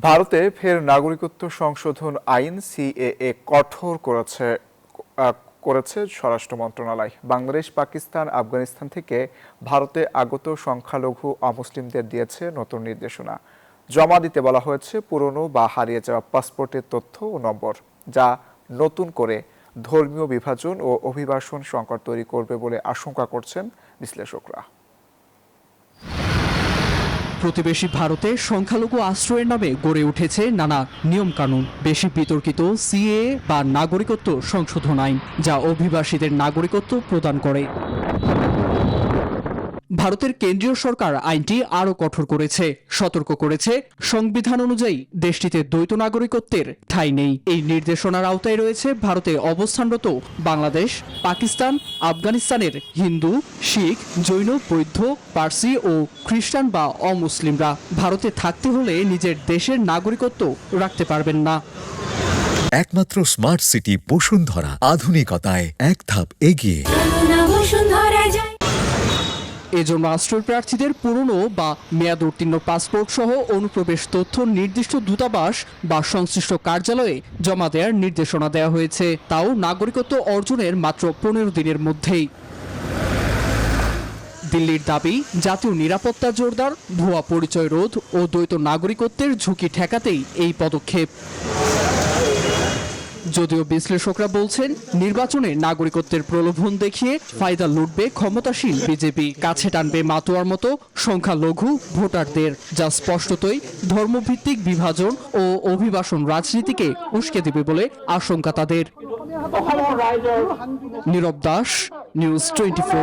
ভারতে ফের নাগরিকত্ব সংশোধন আইন সিএএ কঠোর করেছে স্বরাষ্ট্র মন্ত্রণালয়। বাংলাদেশ, পাকিস্তান, আফগানিস্তান থেকে ভারতে আগত সংখ্যালঘু অমুসলিমদের দিয়েছে নতুন নির্দেশনা। জমা দিতে বলা হয়েছে পুরনো বা হারিয়ে যাওয়া পাসপোর্টের তথ্য ও নম্বর, যা নতুন করে ধর্মীয় বিভাজন ও অভিবাসন সংকট তৈরি করবে বলে আশঙ্কা করছেন বিশ্লেষকরা। প্রতিবেশী ভারতে সংখ্যালঘু আশ্রয়ের নামে গড়ে উঠেছে নানা নিয়মকানুন। বেশি বিতর্কিত সিএএ বা নাগরিকত্ব সংশোধন আইন, যা অভিবাসীদের নাগরিকত্ব প্রদান করে। ভারতের কেন্দ্রীয় সরকার আইনটি আরও কঠোর করেছে, সতর্ক করেছে সংবিধান অনুযায়ী দেশটিতে দ্বৈত নাগরিকত্বের ঠাঁই নেই। এই নির্দেশনার আওতায় রয়েছে ভারতে অবস্থানরত বাংলাদেশ, পাকিস্তান, আফগানিস্তানের হিন্দু, শিখ, জৈন, বৌদ্ধ, পার্সি ও খ্রিস্টান বা অমুসলিমরা। ভারতে থাকতে হলে নিজের দেশের নাগরিকত্ব রাখতে পারবেন না। একমাত্র স্মার্ট সিটি বসুন্ধরা, আধুনিকতায় এক ধাপ এগিয়ে। এজন্য আশ্রয় প্রার্থীদের পুরনো বা মেয়াদ উত্তীর্ণ পাসপোর্ট সহ অনুপ্রবেশ তথ্য নির্দিষ্ট দূতাবাস বা সংশ্লিষ্ট কার্যালয়ে জমা দেওয়ার নির্দেশনা দেওয়া হয়েছে, তাও নাগরিকত্ব অর্জনের মাত্র 15 দিনের মধ্যেই। দিল্লির দাবি, জাতীয় নিরাপত্তা জোরদার, ভুয়া পরিচয় রোধ ও দ্বৈত নাগরিকত্বের ঝুঁকি ঠেকাতেই এই পদক্ষেপ। যদিও বিশ্লেষকরা বলছেন, নির্বাচনে নাগরিকত্বের প্রলোভন দেখিয়ে ফায়দা লুটবে ক্ষমতাসীন বিজেপি, কাছে টানবে মাতোয়ার মতো সংখ্যালঘু ভোটারদের, যা স্পষ্টতই ধর্মভিত্তিক বিভাজন ও অভিবাসন রাজনীতিকে উস্কে দেবে বলে আশঙ্কা তাদের। নীরব দাস, নিউজ 24।